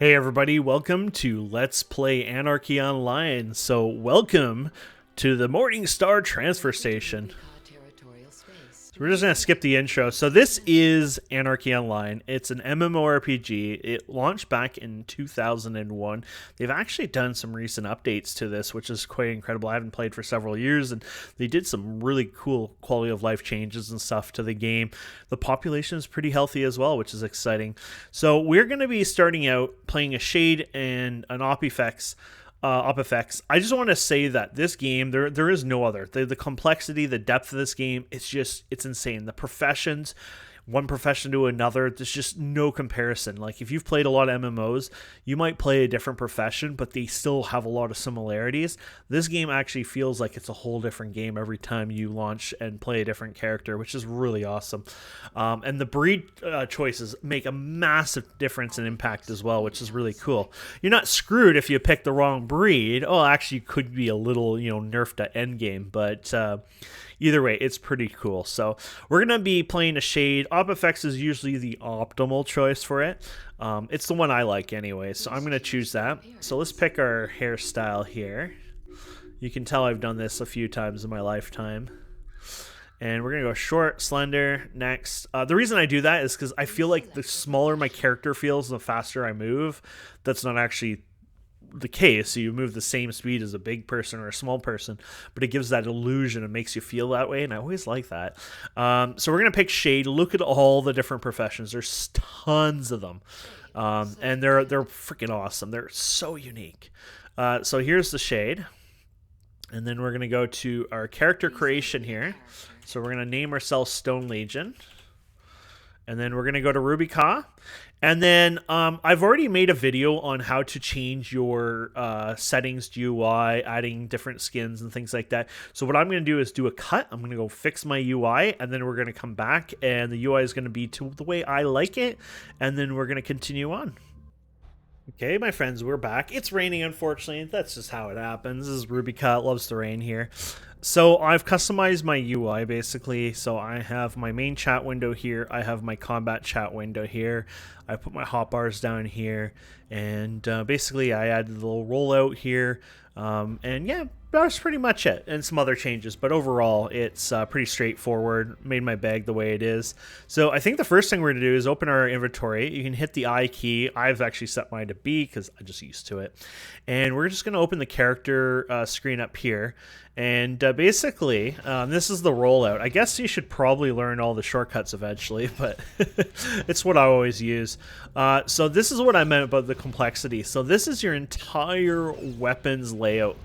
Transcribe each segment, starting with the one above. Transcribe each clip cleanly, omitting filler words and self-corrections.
Hey everybody, welcome to Let's Play Anarchy Online. So welcome to the Morningstar transfer station. So we're just going to skip the intro. So this is Anarchy Online. It's an MMORPG. It launched back in 2001. They've actually done some recent updates to this, which is quite incredible. I haven't played for several years, and they did some really cool quality of life changes and stuff to the game. The population is pretty healthy as well, which is exciting. So we're going to be starting out playing a Shade and an Opifex. I just want to say that this game, there is no other. The complexity, the depth of this game, it's insane. The professions, one profession to another, there's just no comparison. Like, if you've played a lot of MMOs, you might play a different profession, but they still have a lot of similarities. This game actually feels like it's a whole different game every time you launch and play a different character, which is really awesome. And the breed choices make a massive difference in impact as well, which is really cool. You're not screwed if you pick the wrong breed. Oh, actually, you could be a little, nerfed at endgame, but either way, it's pretty cool. So we're going to be playing a Shade. Opifex is usually the optimal choice for it. It's the one I like anyway, so I'm going to choose that. So let's pick our hairstyle here. You can tell I've done this a few times in my lifetime. And we're going to go short, slender, next. The reason I do that is because I feel like the smaller my character feels, the faster I move. That's not actually the case. So you move the same speed as a big person or a small person, but it gives that illusion and makes you feel that way, and I always like that. So we're gonna pick Shade. Look at all the different professions. There's tons of them, and they're freaking awesome. They're so unique. So here's the Shade, and then we're gonna go to our character creation here. So we're gonna name ourselves Stone Legion, and then we're gonna go to Ruby Ka. And then I've already made a video on how to change your settings to UI, adding different skins and things like that. So what I'm going to do is do a cut. I'm going to go fix my UI, and then we're going to come back, and the UI is going to be to the way I like it, and then we're going to continue on. Okay, my friends, we're back. It's raining, unfortunately. That's just how it happens. This is Ruby Cat, loves the rain here. So I've customized my UI, basically. So I have my main chat window here. I have my combat chat window here. I put my hotbars down here. And basically, I added a little rollout here. And yeah, that's pretty much it, and some other changes, but overall it's pretty straightforward. Made my bag the way it is. So I think the first thing we're going to do is open our inventory. You can hit the I key. I've actually set mine to B because I'm just used to it. And we're just going to open the character screen up here. And basically, this is the rollout. I guess you should probably learn all the shortcuts eventually, but it's what I always use. So this is what I meant about the complexity. So this is your entire weapons layout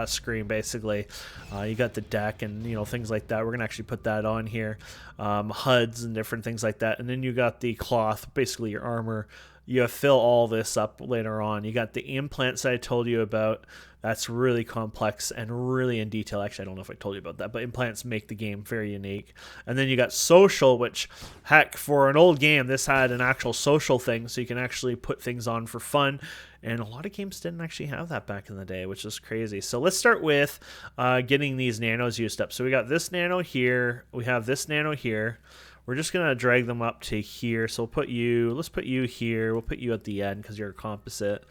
screen, basically. You got the deck and things like that. We're gonna actually put that on here, HUDs and different things like that. And then you got the cloth, basically your armor. You fill all this up later on. You got the implants that I told you about. That's really complex and really in detail. Actually, I don't know if I told you about that, but implants make the game very unique. And then you got social, which, heck, for an old game, this had an actual social thing, so you can actually put things on for fun. And a lot of games didn't actually have that back in the day, which is crazy. So let's start with getting these nanos used up. So we got this nano here. We have this nano here. We're just going to drag them up to here. So let's put you here. We'll put you at the end because you're a composite.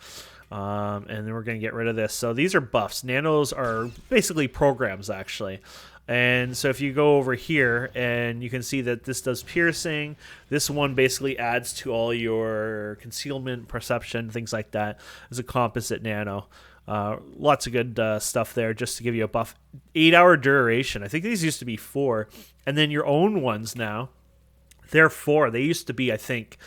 And then we're going to get rid of this. So these are buffs. Nanos are basically programs, actually. And so if you go over here, and you can see that this does piercing. This one basically adds to all your concealment, perception, things like that. It's a composite nano. Lots of good stuff there just to give you a buff. 8-hour duration. I think these used to be 4. And then your own ones now, they're 4. They used to be, I think,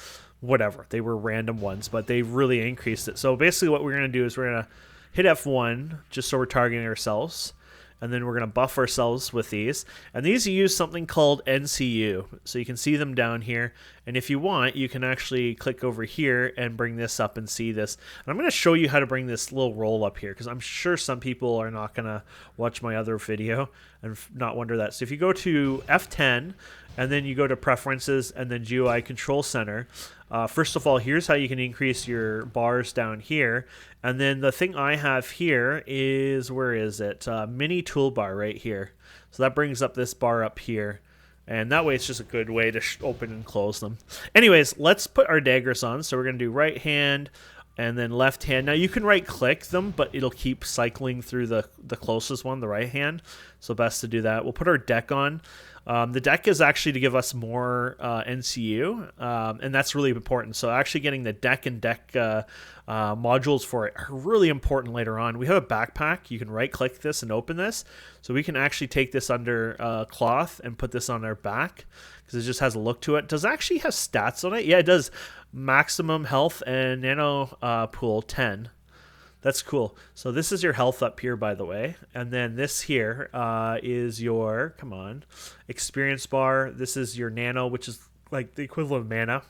whatever. They were random ones, but they really increased it. So basically what we're going to do is we're going to hit F1 just so we're targeting ourselves. And then we're going to buff ourselves with these. And these use something called NCU. So you can see them down here. And if you want, you can actually click over here and bring this up and see this. And I'm going to show you how to bring this little roll up here, because I'm sure some people are not going to watch my other video and not wonder that. So if you go to F10, and then you go to Preferences, and then GUI Control Center. First of all, here's how you can increase your bars down here. And then the thing I have here is, where is it? Mini toolbar right here. So that brings up this bar up here. And that way it's just a good way to open and close them. Anyways, let's put our daggers on. So we're going to do right hand, and then left hand. Now you can right click them, but it'll keep cycling through the closest one, the right hand. So best to do that. We'll put our deck on. The deck is actually to give us more NCU, and that's really important. So actually getting the deck and deck modules for it are really important later on. We have a backpack. You can right click this and open this. So we can actually take this under cloth and put this on our back because it just has a look to it. Does it actually have stats on it? Yeah, it does. Maximum health and nano pool 10. That's cool. So this is your health up here, by the way. And then this here is your, come on, experience bar. This is your nano, which is like the equivalent of mana.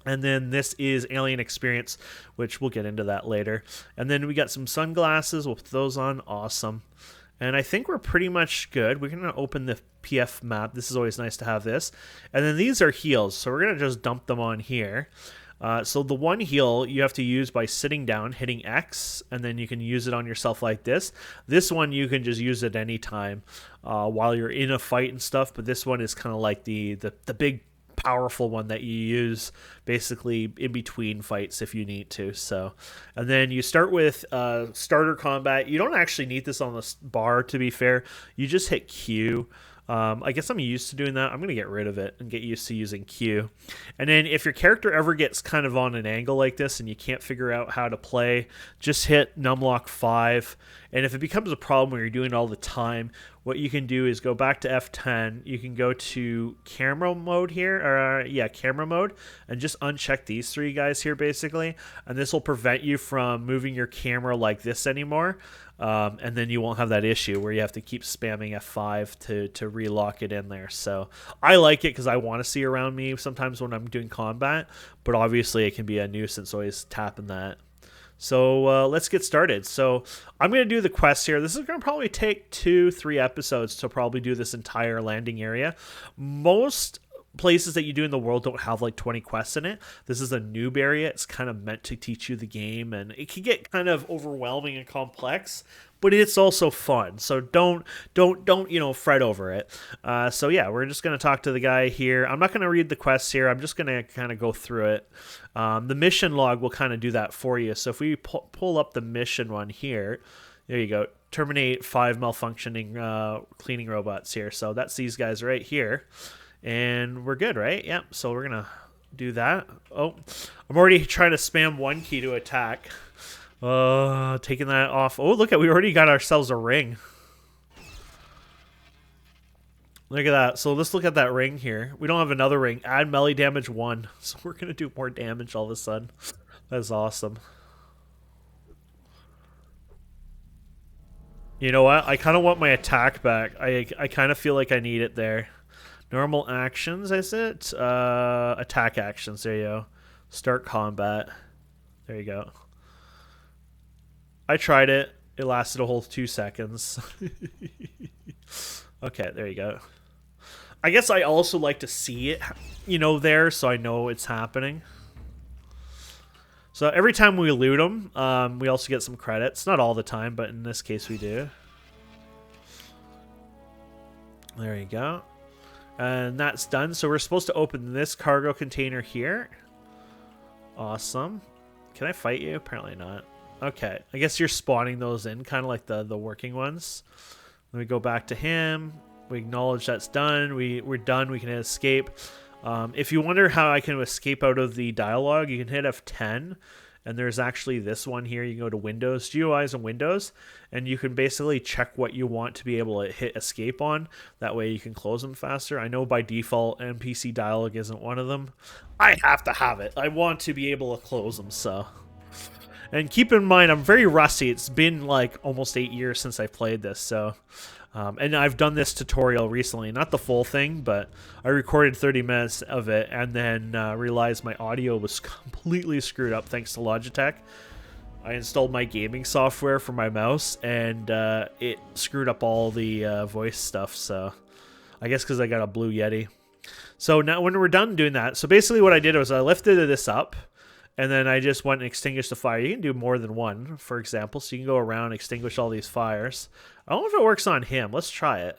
And then this is alien experience, which we'll get into that later. And then we got some sunglasses. We'll put those on. Awesome. And I think we're pretty much good. We're going to open the PF map. This is always nice to have this. And then these are heals. So we're going to just dump them on here. So the one heal you have to use by sitting down, hitting X, and then you can use it on yourself like this. This one you can just use at any time while you're in a fight and stuff. But this one is kind of like the big powerful one that you use basically in between fights if you need to. So, and then you start with starter combat. You don't actually need this on the bar, to be fair. You just hit Q. I guess I'm used to doing that. I'm going to get rid of it and get used to using Q. And then if your character ever gets kind of on an angle like this and you can't figure out how to play, just hit numlock 5. And if it becomes a problem where you're doing it all the time, what you can do is go back to F10. You can go to camera mode here, or camera mode, and just uncheck these three guys here basically. And this will prevent you from moving your camera like this anymore. And then you won't have that issue where you have to keep spamming F5 to relock it in there. So I like it because I want to see around me sometimes when I'm doing combat, but obviously it can be a nuisance always tapping that. So let's get started. So I'm going to do the quest here. This is going to probably take 2-3 episodes to probably do this entire landing area. Most places that you do in the world don't have like 20 quests in it. This is a noob area. It's kind of meant to teach you the game, and it can get kind of overwhelming and complex, but it's also fun. So don't fret over it. So yeah, we're just going to talk to the guy here. I'm not going to read the quests here. I'm just going to kind of go through it. The mission log will kind of do that for you. So if we pull up the mission one here, there you go. Terminate 5 malfunctioning cleaning robots here. So that's these guys right here. And we're good, right? Yep. So we're going to do that. Oh, I'm already trying to spam one key to attack. Taking that off. Oh, look at, we already got ourselves a ring. Look at that. So let's look at that ring here. We don't have another ring. Add melee damage 1. So we're going to do more damage all of a sudden. That's awesome. You know what? I kind of want my attack back. I kind of feel like I need it there. Normal actions, is it? Attack actions. There you go. Start combat. There you go. I tried it. It lasted a whole 2 seconds. Okay, there you go. I guess I also like to see it, there, so I know it's happening. So every time we loot them, we also get some credits. Not all the time, but in this case we do. There you go. And that's done. So we're supposed to open this cargo container here. Awesome. Can I fight you? Apparently not. Okay. I guess you're spawning those in, kind of like the working ones. Let me go back to him. We acknowledge that's done. We're done. We can hit escape. If you wonder how I can escape out of the dialogue, you can hit F10. And there's actually this one here. You can go to Windows, GUIs and Windows, and you can basically check what you want to be able to hit escape on. That way you can close them faster. I know by default NPC dialogue isn't one of them. I have to have it. I want to be able to close them, so. And keep in mind, I'm very rusty. It's been like almost 8 years since I played this, so. And I've done this tutorial recently, not the full thing, but I recorded 30 minutes of it and then realized my audio was completely screwed up thanks to Logitech. I installed my gaming software for my mouse and it screwed up all the voice stuff, so I guess because I got a Blue Yeti. So now when we're done doing that, so basically what I did was I lifted this up and then I just went and extinguished the fire. You can do more than one, for example, so you can go around and extinguish all these fires. I don't know if it works on him. Let's try it.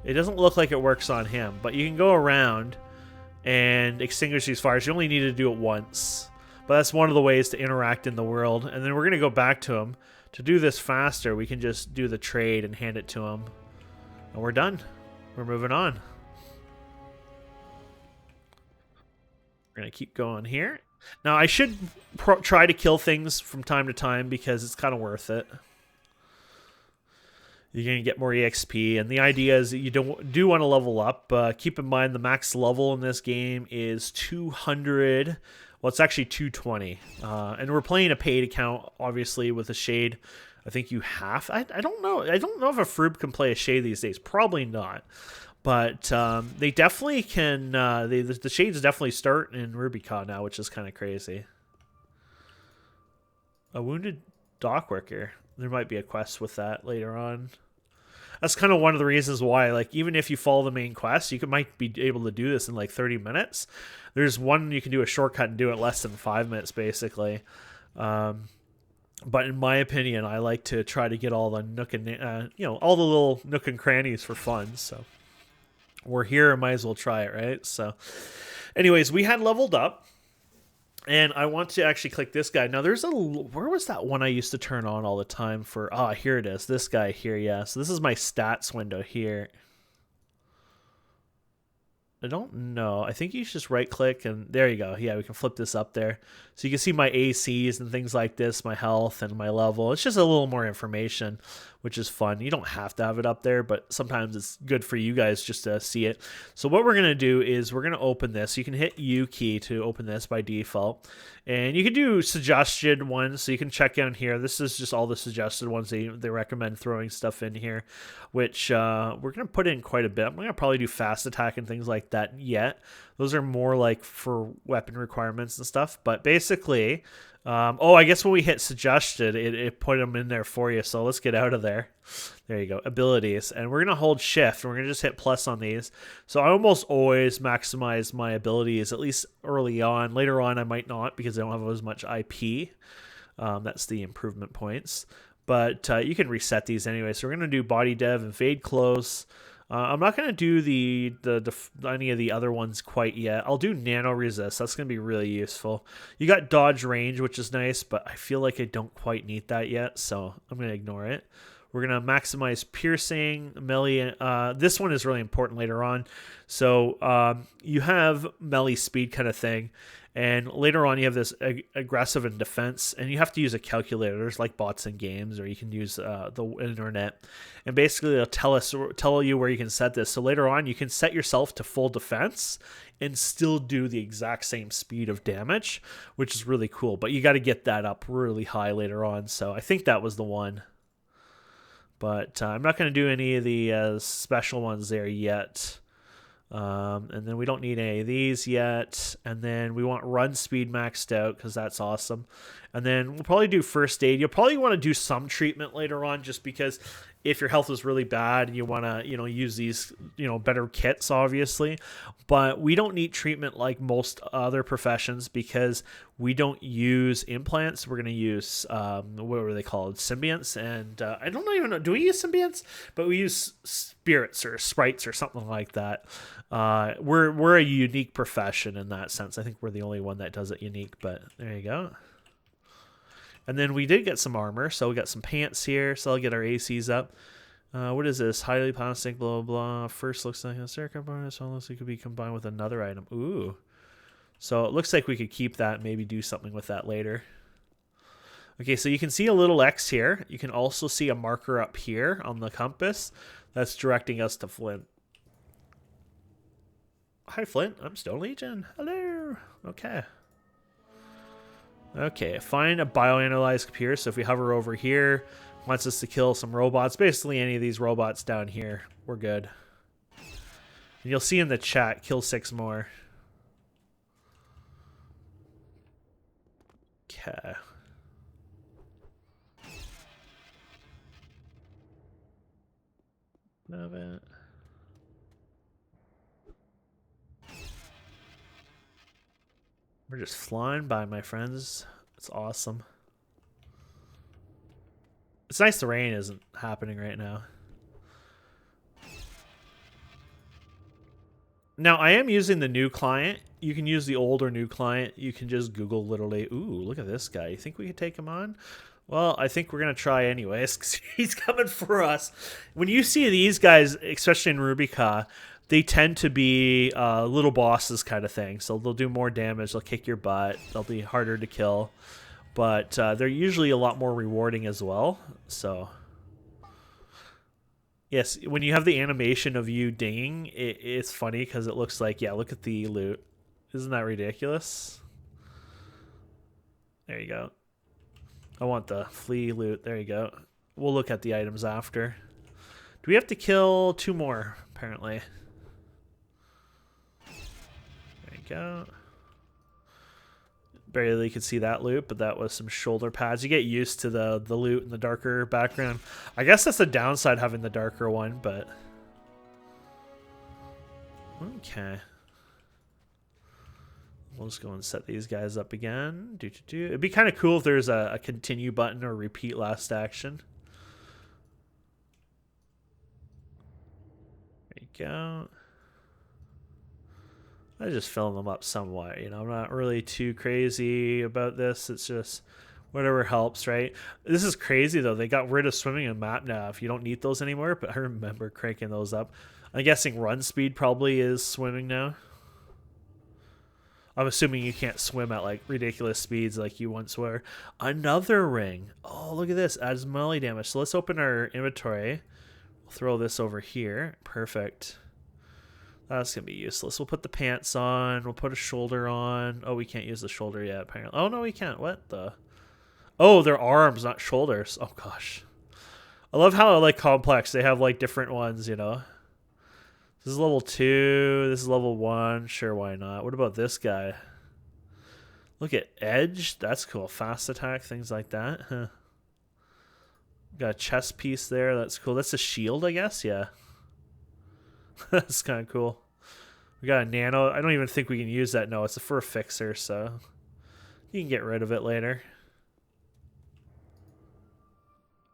It doesn't look like it works on him, but you can go around and extinguish these fires. You only need to do it once. But that's one of the ways to interact in the world. And then we're going to go back to him. To do this faster, we can just do the trade and hand it to him. And we're done. We're moving on. We're going to keep going here. Now, I should try to kill things from time to time because it's kind of worth it. You're going to get more EXP, and the idea is that you do want to level up. Keep in mind the max level in this game is 200. Well, it's actually 220. And we're playing a paid account, obviously, with a shade. I think you have. I don't know. I don't know if a Froob can play a shade these days. Probably not. But they definitely can. The shades definitely start in Rubicon now, which is kind of crazy. A wounded dock worker. There might be a quest with that later on. That's kind of one of the reasons why, like, even if you follow the main quest, might be able to do this in like 30 minutes. There's one you can do a shortcut and do it less than 5 minutes, basically. But in my opinion, I like to try to get all the nook and all the little nook and crannies for fun. So we're here, might as well try it, right? So, anyways, we had leveled up. And I want to actually click this guy. Now, there's where was that one I used to turn on all the time for? Oh, here it is. This guy here, yeah. So this is my stats window here. I don't know. I think you should just right-click, and there you go. Yeah, we can flip this up there. So you can see my ACs and things like this, my health and my level. It's just a little more information, which is fun. You don't have to have it up there, but sometimes it's good for you guys just to see it. So what we're going to do is we're going to open this. You can hit U key to open this by default. And you can do suggested ones, so you can check down here. This is just all the suggested ones they recommend throwing stuff in here, which we're going to put in quite a bit. I'm going to probably do fast attack and things like that yet. Those are more like for weapon requirements and stuff. But basically, I guess when we hit suggested, it put them in there for you. So let's get out of there. There you go. Abilities. And we're going to hold shift. And we're going to just hit plus on these. So I almost always maximize my abilities, at least early on. Later on, I might not because I don't have as much IP. That's the improvement points. But you can reset these anyway. So we're going to do body dev and fade close. I'm not going to do the any of the other ones quite yet. I'll do nano resist. That's going to be really useful. You got dodge range, which is nice, but I feel like I don't quite need that yet, so I'm going to ignore it. We're going to maximize piercing, melee. This one is really important later on. So you have melee speed kind of thing. And later on, you have this aggressive and defense, and you have to use a calculator. There's like bots in games, or you can use the internet. And basically, it'll tell you where you can set this. So later on, you can set yourself to full defense and still do the exact same speed of damage, which is really cool. But you got to get that up really high later on. So I think that was the one. But I'm not going to do any of the special ones there yet. And then we don't need any of these yet. And then we want run speed maxed out because that's awesome. And then we'll probably do first aid. You'll probably want to do some treatment later on just because if your health is really bad and you want to, use these, better kits, obviously. But we don't need treatment like most other professions because we don't use implants. We're going to use, what were they called? Symbionts. And I don't even know. Do we use symbionts? But we use spirits or sprites or something like that. We're a unique profession in that sense. I think we're the only one that does it unique, but there you go. And then we did get some armor, so we got some pants here, so I'll get our ACs up. What is this? Highly plastic, blah, blah, blah. First looks like a stair component, so unless it could be combined with another item. Ooh. So it looks like we could keep that and maybe do something with that later. Okay, so you can see a little X here. You can also see a marker up here on the compass that's directing us to Flint. Hi, Flint. I'm Stone Legion. Hello. Okay. Okay, find a bioanalyzed computer. So if we hover over here, wants us to kill some robots. Basically, any of these robots down here, we're good. And you'll see in the chat, kill 6 more. Okay. Love it. We're just flying by, my friends. It's awesome. It's nice the rain isn't happening right now. Now, I am using the new client. you can use the old or new client. You can just Google literally, ooh, look at this guy. You think we could take him on? Well, I think we're going to try anyways because he's coming for us. When you see these guys, especially in Rubica, they tend to be little bosses kind of thing. So they'll do more damage. They'll kick your butt. They'll be harder to kill. But they're usually a lot more rewarding as well. So, yes, when you have the animation of you dinging, it's funny because it looks like, yeah, look at the loot. Isn't that ridiculous? There you go. I want the flea loot. There you go. We'll look at the items after. Do we have to kill 2 more, apparently? There you go. Barely could see that loot, but that was some shoulder pads. You get used to the loot in the darker background. I guess that's the downside having the darker one, but... Okay. We'll just go and set these guys up again. It'd be kind of cool if there's a continue button or repeat last action. There you go. I just fill them up somewhat, you know. I'm not really too crazy about this. It's just whatever helps, right? This is crazy though. They got rid of swimming and map nav. You don't need those anymore, but I remember cranking those up. I'm guessing run speed probably is swimming now. I'm assuming you can't swim at like ridiculous speeds like you once were. Another ring. Oh, look at this. Adds melee damage. So let's open our inventory. We'll throw this over here. Perfect. That's going to be useless. We'll put the pants on. We'll put a shoulder on. Oh, we can't use the shoulder yet, apparently. Oh, no, we can't. What the? Oh, they're arms, not shoulders. Oh, gosh. I love how, like, complex. They have, like, different ones, you know. This is level 2. This is level 1. Sure, why not? What about this guy? Look at edge. That's cool. Fast attack, things like that. Huh. Got a chest piece there. That's cool. That's a shield, I guess? Yeah. That's kind of cool. We got a nano. I don't even think we can use that. No, it's for a fixer, so you can get rid of it later.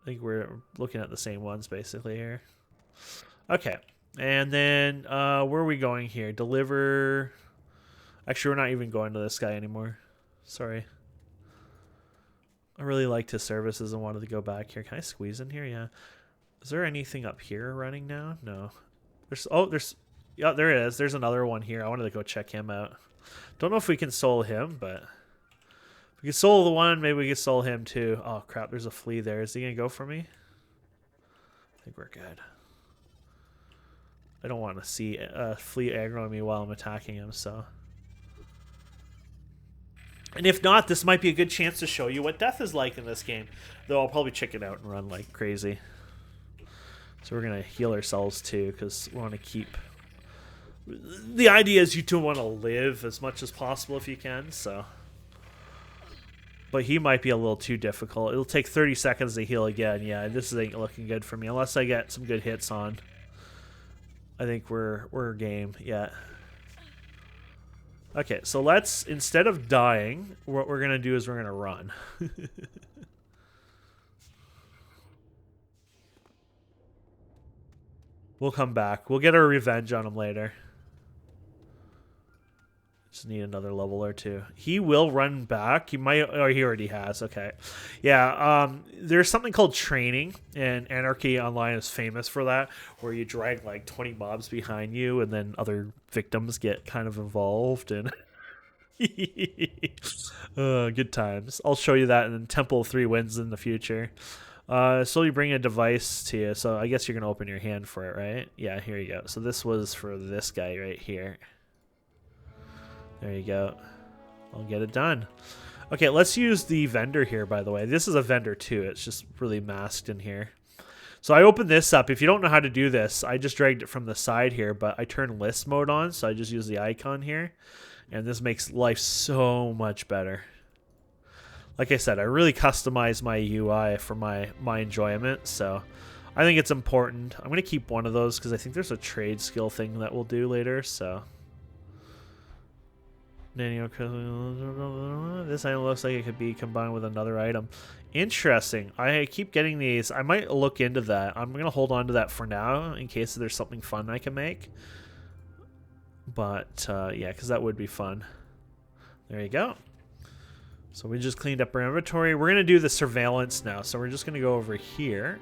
I think we're looking at the same ones basically here. Okay. And then where are we going here? Deliver. Actually, we're not even going to this guy anymore. Sorry. I really liked his services and wanted to go back here. Can I squeeze in here? Yeah. Is there anything up here running now? No. Yeah, there is. There's another one here. I wanted to go check him out. Don't know if we can soul him, but if we can soul the one, maybe we can soul him too. Oh crap, there's a flea there. Is he gonna go for me? I think we're good. I don't want to see a flea aggroing me while I'm attacking him, so. And if not, this might be a good chance to show you what death is like in this game. Though I'll probably check it out and run like crazy. So we're going to heal ourselves too, because we want to keep... The idea is you do want to live as much as possible if you can, so... But he might be a little too difficult. It'll take 30 seconds to heal again. Yeah, this ain't looking good for me, unless I get some good hits on. I think we're game, yeah. Okay, so let's, instead of dying, what we're going to do is we're going to run. We'll come back. We'll get our revenge on him later. Just need another level or two. He will run back. He might, or he already has. Okay. Yeah, there's something called training, and Anarchy Online is famous for that, where you drag like 20 mobs behind you, and then other victims get kind of involved, and good times. I'll show you that in Temple of 3 Winds in the future. So you bring a device to you, so I guess you're gonna open your hand for it, right? Yeah, here you go. So this was for this guy right here. There you go. I'll get it done. Okay, let's use the vendor here, by the way. This is a vendor too. It's just really masked in here. So I opened this up. If you don't know how to do this, I just dragged it from the side here, but I turned list mode on, so I just use the icon here, and this makes life so much better. Like I said, I really customize my UI for my enjoyment, so I think it's important. I'm going to keep one of those because I think there's a trade skill thing that we'll do later, so. This item looks like it could be combined with another item. Interesting. I keep getting these. I might look into that. I'm going to hold on to that for now in case there's something fun I can make. But yeah, because that would be fun. There you go. So we just cleaned up our inventory. We're going to do the surveillance now. So we're just going to go over here.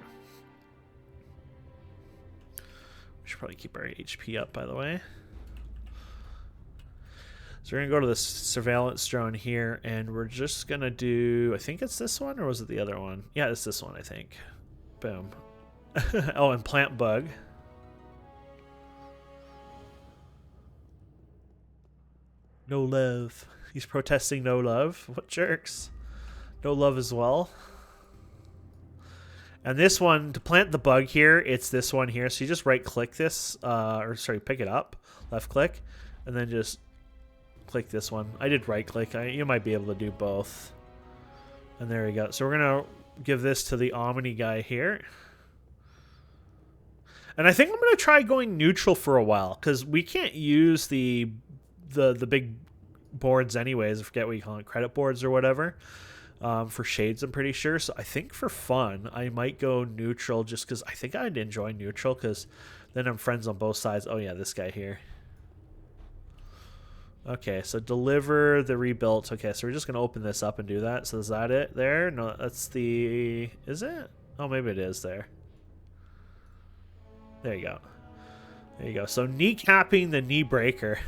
We should probably keep our HP up, by the way. So we're going to go to the surveillance drone here, and we're just going to do, I think it's this one, or was it the other one? Yeah, it's this one, I think. Boom. Oh, and plant bug. No love. He's protesting no love. What jerks. No love as well. And this one, to plant the bug here, it's this one here. So you just right-click this, or sorry, pick it up, left-click, and then just click this one. I did right-click. You might be able to do both. And there we go. So we're going to give this to the Omni guy here. And I think I'm going to try going neutral for a while, because we can't use the big boards anyways. I forget what you call it, credit boards or whatever, for shades, I'm pretty sure. So I think for fun, I might go neutral just because I think I'd enjoy neutral, because then I'm friends on both sides. Oh yeah, this guy here. Okay, so deliver the rebuilt. Okay, so we're just going to open this up and do that. So is that it there? No, that's the... Is it? Oh, maybe it is there. There you go. There you go. So kneecapping the knee breaker.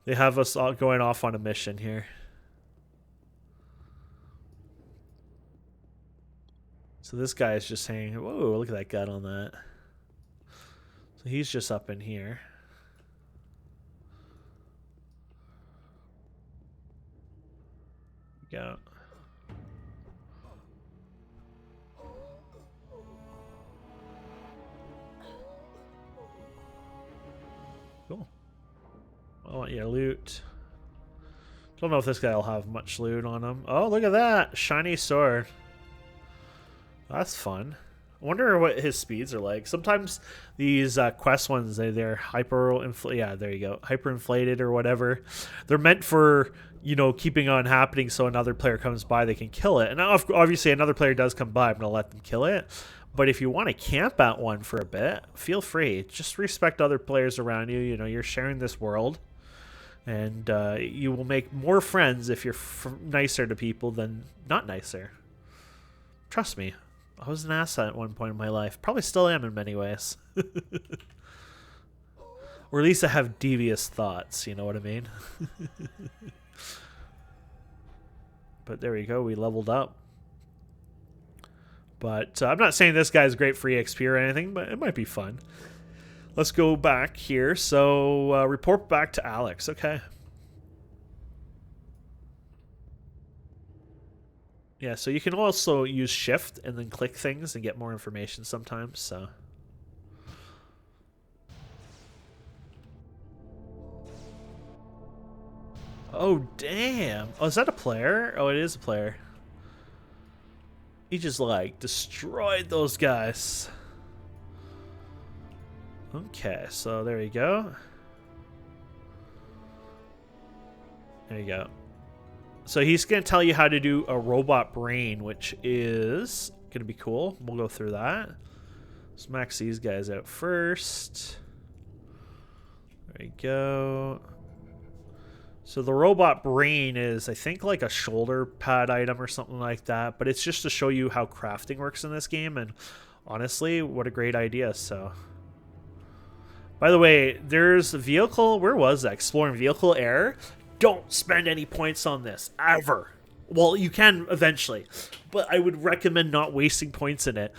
They have us all going off on a mission here. So this guy is just saying, whoa, look at that gut on that. So he's just up in here. Go. Cool. I want your loot. Don't know if this guy will have much loot on him. Oh, look at that! Shiny sword. That's fun. I wonder what his speeds are like. Sometimes these quest ones, they're hyper-inflated. Yeah, there you go. Hyper-inflated or whatever. They're meant for, you know, keeping on happening so another player comes by, they can kill it. And obviously another player does come by, I'm going to let them kill it. But if you want to camp at one for a bit, feel free. Just respect other players around you. You know, you're sharing this world. And you will make more friends if you're nicer to people than not nicer. Trust me. I was an asset at one point in my life. Probably still am in many ways. Or at least I have devious thoughts, you know what I mean? But there we go. We leveled up. But I'm not saying this guy's great for EXP or anything, but it might be fun. Let's go back here. So report back to Alex. Okay. Yeah, so you can also use shift and then click things and get more information sometimes, so. Oh, damn. Oh, is that a player? Oh, it is a player. He just, like, destroyed those guys. Okay, so there you go. There you go. So he's going to tell you how to do a robot brain, which is going to be cool. We'll go through that. Let's max these guys out first. There you go. So the robot brain is, I think, like a shoulder pad item or something like that. But it's just to show you how crafting works in this game. And honestly, what a great idea. So, by the way, there's a vehicle. Where was that? Exploring vehicle error. Don't spend any points on this, ever. Well, you can eventually, but I would recommend not wasting points in it,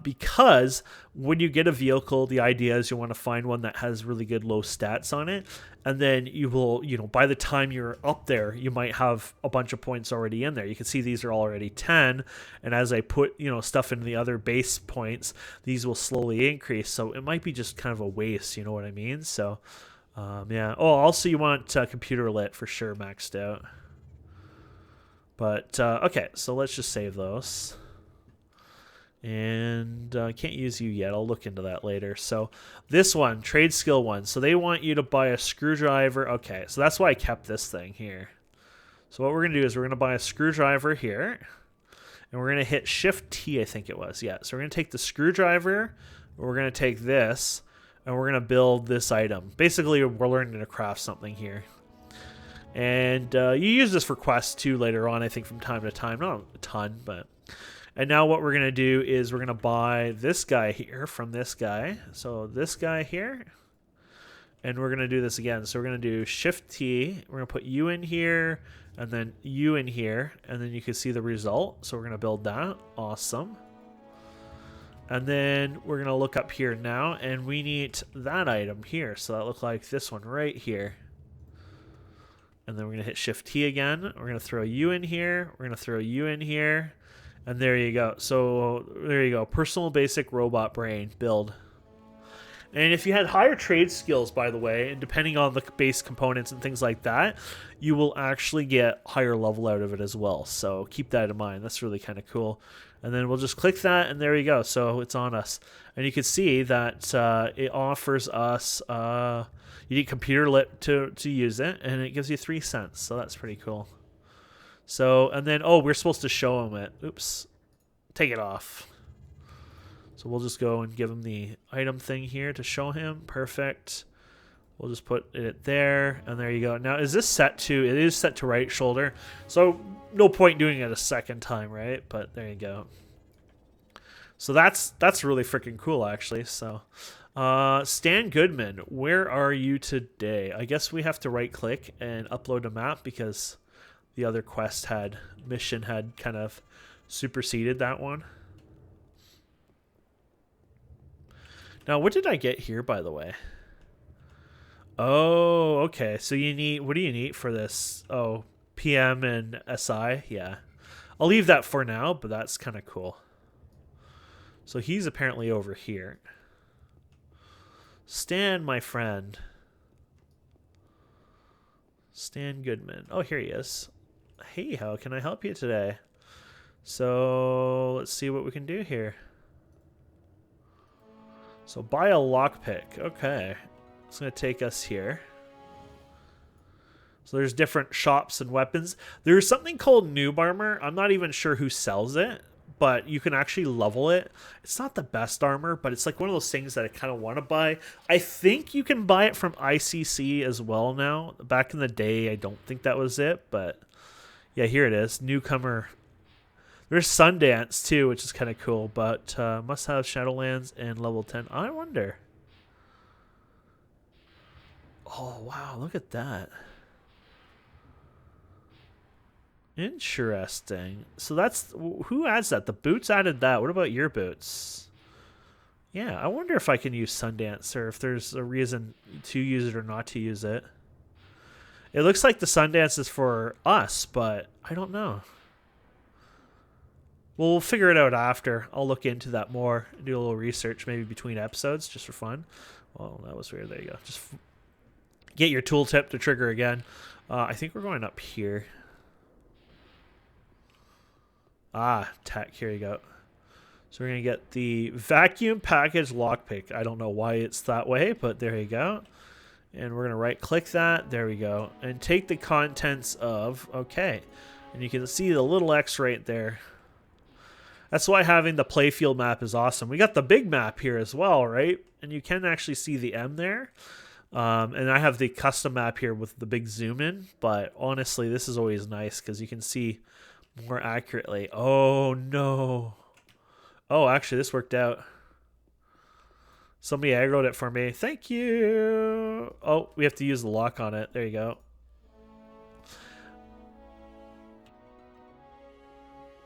because when you get a vehicle, the idea is you want to find one that has really good low stats on it, and then you will, you know, by the time you're up there, you might have a bunch of points already in there. You can see these are already 10, and as I put, you know, stuff into the other base points, these will slowly increase, so it might be just kind of a waste, you know what I mean? So... yeah. Oh, also you want computer lit for sure maxed out. But, okay, so let's just save those. And I can't use you yet. I'll look into that later. So this one, trade skill one. So they want you to buy a screwdriver. Okay, so that's why I kept this thing here. So what we're going to do is we're going to buy a screwdriver here. And we're going to hit Shift T, I think it was. Yeah, so we're going to take the screwdriver. We're going to take this. and we're going to build this item. Basically, we're learning to craft something here. And you use this for quests too later on, I think, from time to time. Not a ton, but... And now what we're going to do is we're going to buy this guy here from this guy. So this guy here. And we're going to do this again. So we're going to do Shift T. We're going to put you in here and then you in here. And then you can see the result. So we're going to build that. Awesome. And then we're going to look up here now. And we need that item here. So that looks like this one right here. And then we're going to hit Shift T again. We're going to throw you in here. We're going to throw you in here. And there you go. So there you go. Personal basic robot brain build. And if you had higher trade skills, by the way, and depending on the base components and things like that, you will actually get higher level out of it as well. So keep that in mind. That's really kind of cool. And then we'll just click that, and there you go. So it's on us. And you can see that it offers us... you need computer lit to use it, and it gives you 3 cents. So that's pretty cool. So, and then, oh, we're supposed to show him it. Oops. Take it off. So we'll just go and give him the item thing here to show him. Perfect. We'll just put it there, and there you go. Now, is this set to... It is set to right shoulder. So, no point doing it a second time, right? But there you go. So that's really freaking cool, actually. So, Stan Goodman, where are you today? I guess we have to right-click and upload a map because... The other quest mission had kind of superseded that one. Now, what did I get here, by the way? Oh, okay. So you need, what do you need for this? Oh, PM and SI? Yeah. I'll leave that for now, but that's kind of cool. So he's apparently over here. Stan, my friend. Stan Goodman. Oh, here he is. Hey, how can I help you today? So let's see what we can do here. So buy a lockpick. Okay. It's going to take us here. So there's different shops and weapons. There's something called Noob Armor. I'm not even sure who sells it, but you can actually level it. It's not the best armor, but it's like one of those things that I kind of want to buy. I think you can buy it from ICC as well now. Back in the day, I don't think that was it, but... Yeah, here it is. Newcomer. There's Sundance, too, which is kind of cool. But must have Shadowlands and level 10. I wonder. Oh, wow. Look at that. Interesting. So that's... Who adds that? The boots added that. What about your boots? Yeah, I wonder if I can use Sundance or if there's a reason to use it or not to use it. It looks like the Sundance is for us, but I don't know. We'll figure it out after. I'll look into that more and do a little research maybe between episodes just for fun. Well, that was weird. There you go. Just get your tooltip to trigger again. I think we're going up here. Ah, tech. Here you go. So we're going to get the vacuum package lockpick. I don't know why it's that way, but there you go. And we're going to right-click that. There we go. And take the contents of... Okay. And you can see the little X right there. That's why having the playfield map is awesome. We got the big map here as well, right? And you can actually see the M there. And I have the custom map here with the big zoom in. But honestly, this is always nice because you can see more accurately. Oh, no. Oh, actually, this worked out. Somebody aggroed it for me. Thank you. Oh, we have to use the lock on it. There you go.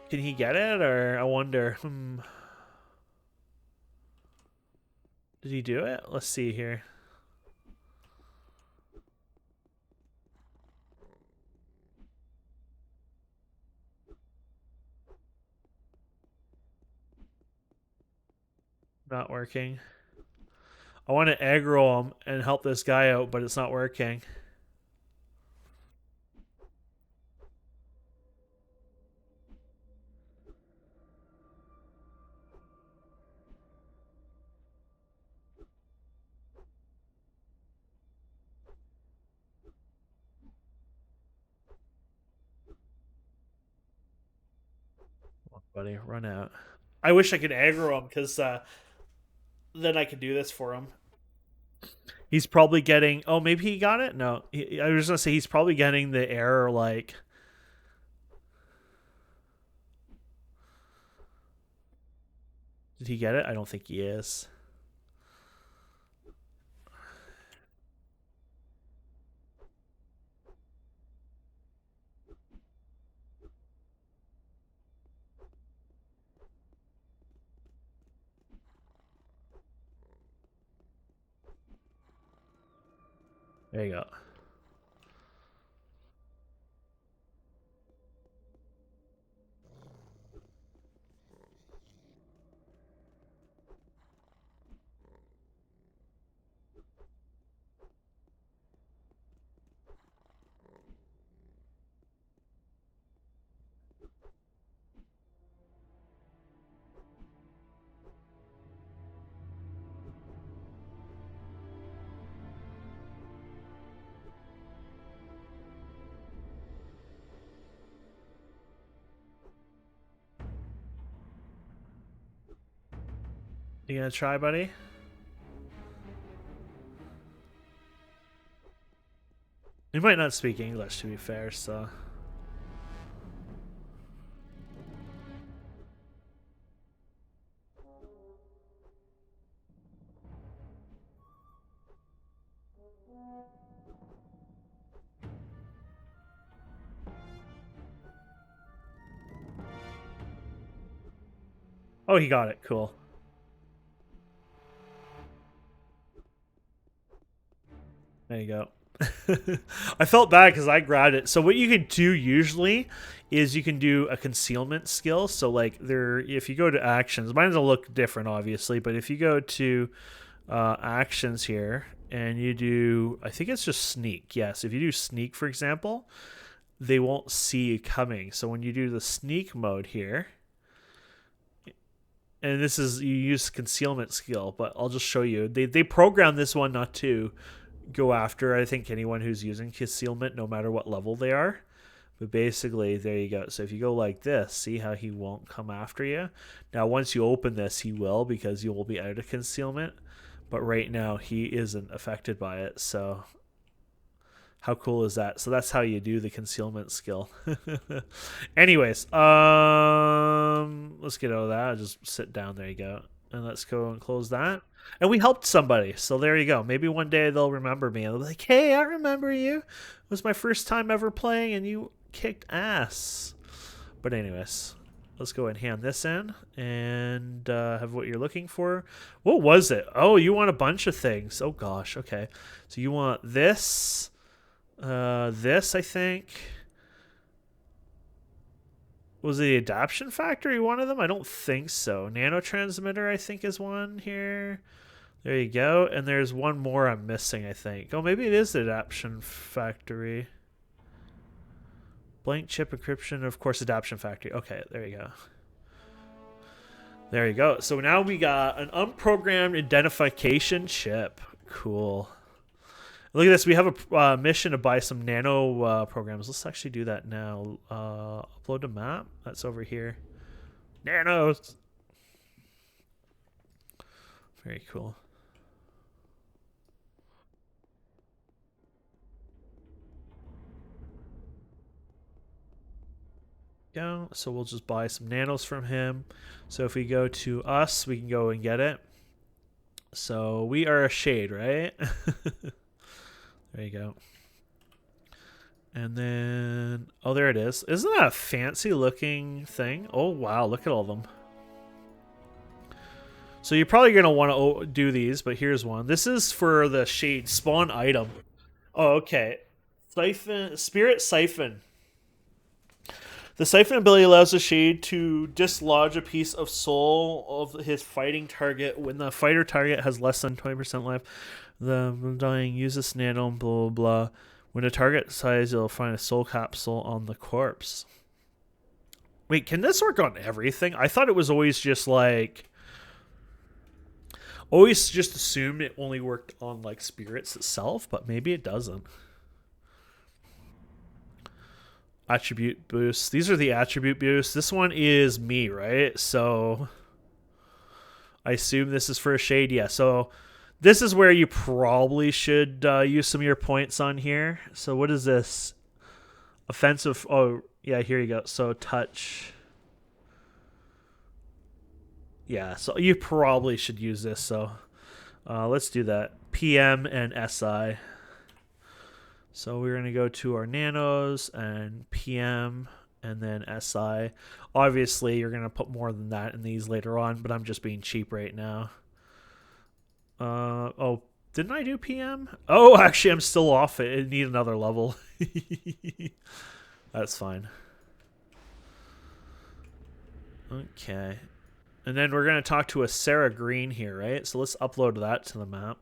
Can he get it? Or I wonder. Did he do it? Let's see here. Not working. I want to aggro him and help this guy out, but it's not working. Come on, buddy, run out. I wish I could aggro him because then I could do this for him. He's probably getting. Oh, maybe he got it. No, I was gonna say he's probably getting the error. Like, did he get it? I don't think he is. There you go. You gonna try, buddy? He might not speak English, to be fair. So. Oh, he got it. Cool. There you go. I felt bad because I grabbed it. So what you can do usually is you can do a concealment skill. So like there, if you go to actions, mine will look different, obviously. But if you go to actions here and you do, I think it's just sneak. Yes, if you do sneak, for example, they won't see you coming. So when you do the sneak mode here, and this is you use concealment skill, but I'll just show you. They program this one not to go after, I think, anyone who's using concealment, no matter what level they are. But basically, there you go. So if you go like this, see how he won't come after you? Now, once you open this, he will, because you will be out of concealment. But right now, he isn't affected by it. So how cool is that? So that's how you do the concealment skill. Anyways, let's get out of that. Just sit down. There you go. And let's go and close that. And we helped somebody. So there you go. Maybe one day they'll remember me. They'll be like, hey, I remember you. It was my first time ever playing and you kicked ass. But anyways, let's go and hand this in and have what you're looking for. What was it? Oh, you want a bunch of things. Oh, gosh. Okay. So you want this. This, I think. Was the adaption factory one of them? I don't think so. Nanotransmitter, I think, is one here. There you go. And there's one more I'm missing, I think. Oh, maybe it is the adaption factory. Blank chip encryption, of course, adaption factory. Okay, there you go. There you go. So now we got an unprogrammed identification chip. Cool. Look at this. We have a mission to buy some nano programs. Let's actually do that now. Upload a map. That's over here. Nanos. Very cool. Go. So we'll just buy some nanos from him. So if we go to us, we can go and get it. So we are a shade, right? There you go. And then, oh, there it is. Isn't that a fancy looking thing? Oh, wow. Look at all of them. So you're probably going to want to do these, but here's one. This is for the shade spawn item. Oh, okay. Siphon, Spirit Siphon. The Siphon ability allows the shade to dislodge a piece of soul of his fighting target when the fighter target has less than 20% life. The dying uses nano, blah, blah, blah. When a target size, you'll find a soul capsule on the corpse. Wait, can this work on everything? I thought it was always just like... Always just assumed it only worked on like spirits itself, but maybe it doesn't. Attribute boosts. These are the attribute boosts. This one is me, right? So I assume this is for a shade. Yeah, so This is where you probably should use some of your points on here. So what is this? Offensive. Oh, yeah, here you go. So touch. Yeah, so you probably should use this. So let's do that. PM and SI. So we're going to go to our nanos and PM and then SI. Obviously, you're going to put more than that in these later on, but I'm just being cheap right now. Oh, didn't I do PM? Oh, actually, I'm still off it. I need another level. That's fine. Okay. And then we're going to talk to a Sarah Green here, right? So let's upload that to the map.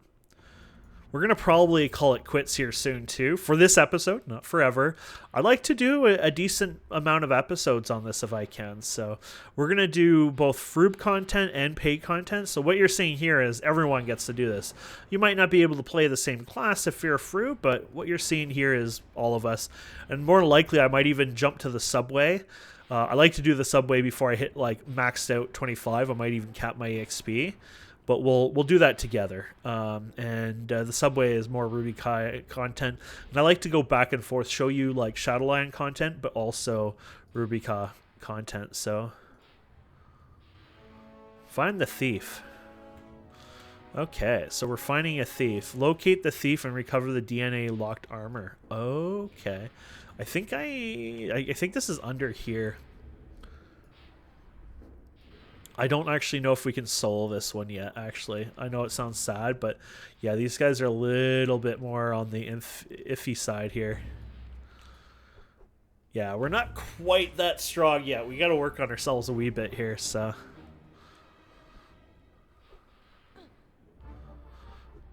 We're going to probably call it quits here soon, too. For this episode, not forever. I'd like to do a decent amount of episodes on this if I can. So we're going to do both Froob content and paid content. So what you're seeing here is everyone gets to do this. You might not be able to play the same class if you're a Froob, but what you're seeing here is all of us. And more likely, I might even jump to the subway. I like to do the subway before I hit like maxed out 25. I might even cap my EXP. But we'll do that together. The subway is more Ruby Kai content. And I like to go back and forth, show you like Shadowline content, but also Ruby Kai content. So find the thief. Okay, so we're finding a thief. Locate the thief and recover the DNA locked armor. Okay. I think this is under here. I don't actually know if we can solo this one yet, actually. I know it sounds sad, but yeah, these guys are a little bit more on the iffy side here. Yeah, we're not quite that strong yet. We got to work on ourselves a wee bit here, so.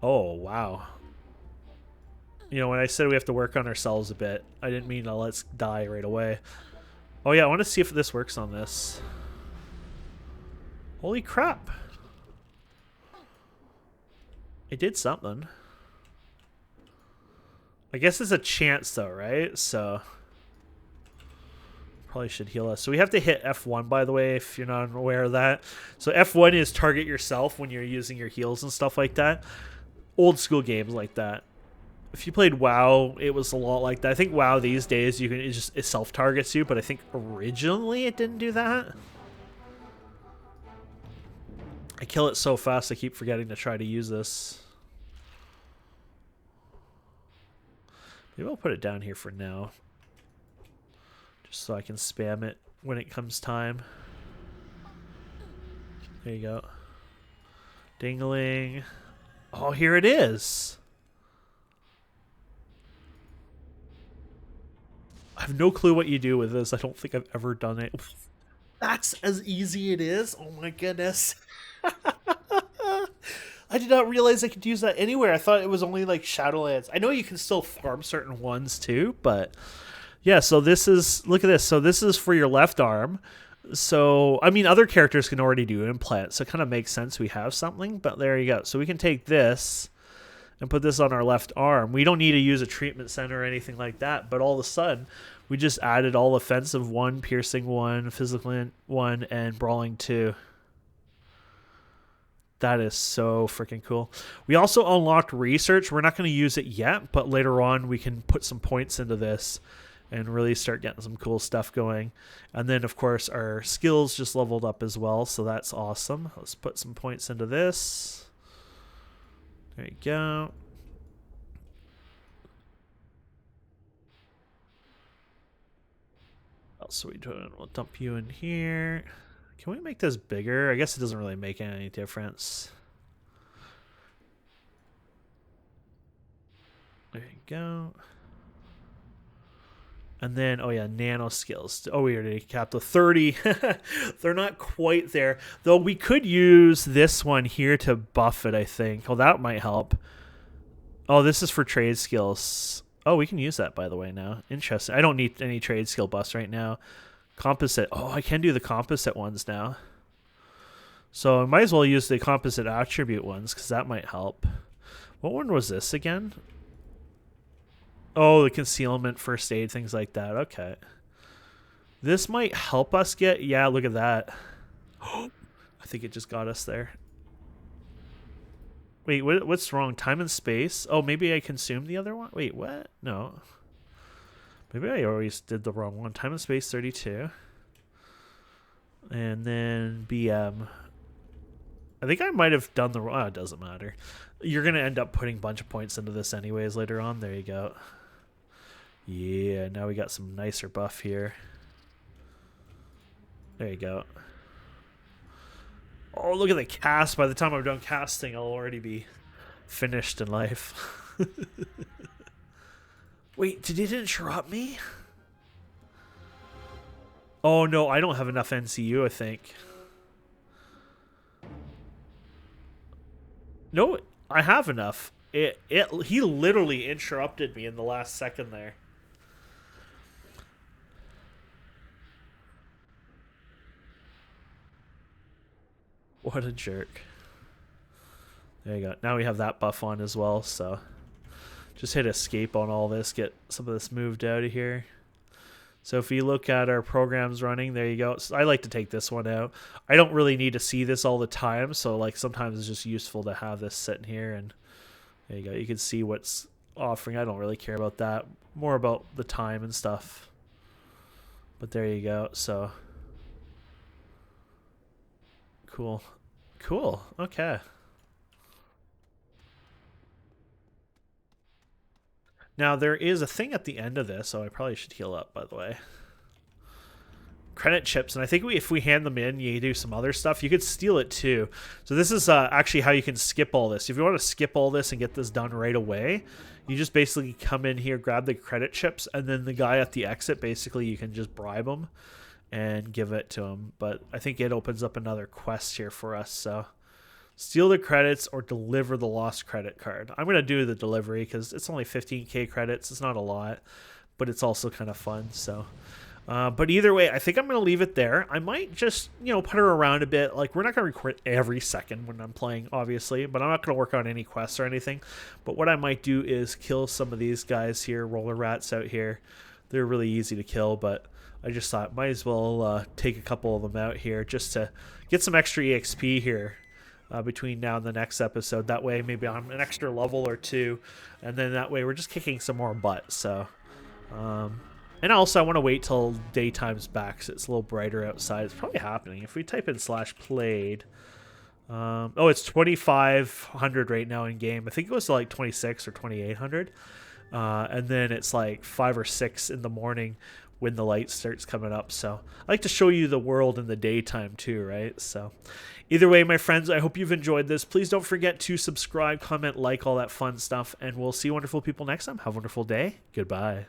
Oh, wow. You know, when I said we have to work on ourselves a bit, I didn't mean to let's die right away. Oh yeah, I want to see if this works on this. Holy crap. It did something. I guess it's a chance though, right? So probably should heal us. So we have to hit F1, by the way, if you're not aware of that. So F1 is target yourself when you're using your heals and stuff like that. Old school games like that. If you played WoW, it was a lot like that. I think WoW these days it self targets you, but I think originally it didn't do that. I kill it so fast I keep forgetting to try to use this. Maybe I'll put it down here for now. Just so I can spam it when it comes time. There you go. Dingling. Oh, here it is. I have no clue what you do with this. I don't think I've ever done it. That's as easy it is? Oh my goodness. I did not realize I could use that anywhere. I thought it was only like Shadowlands. I know you can still farm certain ones too, but yeah, so this is, look at this. So this is for your left arm. So, I mean, other characters can already do implants, so it kind of makes sense we have something, but there you go. So we can take this and put this on our left arm. We don't need to use a treatment center or anything like that, but all of a sudden, we just added all offensive 1, piercing 1, physical 1, and brawling 2. That is so freaking cool. We also unlocked research. We're not going to use it yet, but later on we can put some points into this and really start getting some cool stuff going. And then, of course, our skills just leveled up as well, so that's awesome. Let's put some points into this. There you go. What else are we doing? We'll dump you in here. Can we make this bigger? I guess it doesn't really make any difference. There you go. And then, oh yeah, nano skills. Oh, we already capped the 30. They're not quite there. Though we could use this one here to buff it, I think. Oh, that might help. Oh, this is for trade skills. Oh, we can use that, by the way, now. Interesting. I don't need any trade skill buffs right now. Composite. Oh, I can do the composite ones now. So I might as well use the composite attribute ones, because that might help. What one was this again? Oh, the concealment, first aid, things like that. Okay. This might help us get... Yeah, look at that. I think it just got us there. Wait, what's wrong? Time and space? Oh, maybe I consumed the other one? Wait, what? No. Maybe I always did the wrong one. Time and space 32. And then BM. I think I might have done the wrong... Oh, it doesn't matter. You're going to end up putting a bunch of points into this anyways later on. There you go. Yeah, now we got some nicer buff here. There you go. Oh, look at the cast. By the time I'm done casting, I'll already be finished in life. Wait, did it interrupt me? Oh, no, I don't have enough NCU, I think. No, I have enough. He literally interrupted me in the last second there. What a jerk. There you go. Now we have that buff on as well, so just hit escape on all this, get some of this moved out of here. So if you look at our programs running, there you go. So I like to take this one out. I don't really need to see this all the time, so like sometimes it's just useful to have this sitting here, and there you go. You can see what's offering. I don't really care about that. More about the time and stuff. But there you go. So cool. Cool. Okay. Now, there is a thing at the end of this, so I probably should heal up, by the way. Credit chips, and I think if we hand them in, you do some other stuff. You could steal it, too. So this is actually how you can skip all this. If you want to skip all this and get this done right away, you just basically come in here, grab the credit chips, and then the guy at the exit, basically, you can just bribe him and give it to him. But I think it opens up another quest here for us, so... Steal the credits or deliver the lost credit card. I'm going to do the delivery because it's only 15k credits. It's not a lot, but it's also kind of fun. So, but either way, I think I'm going to leave it there. I might just, putter around a bit. Like, we're not going to record every second when I'm playing, obviously, but I'm not going to work on any quests or anything. But what I might do is kill some of these guys here, roller rats out here. They're really easy to kill, but I just thought might as well take a couple of them out here just to get some extra EXP here. Between now and the next episode. That way maybe I'm an extra level or two, and then that way we're just kicking some more butt. So and also I want to wait till daytime's back so it's a little brighter outside. It's probably happening if we type in /played. Oh, it's 2500 right now in game. I think it goes to like 26 or 2800, and then it's like 5 or 6 in the morning when the light starts coming up. So I like to show you the world in the daytime too, right? So either way, my friends, I hope you've enjoyed this. Please don't forget to subscribe, comment, like, all that fun stuff, and we'll see wonderful people next time. Have a wonderful day. Goodbye.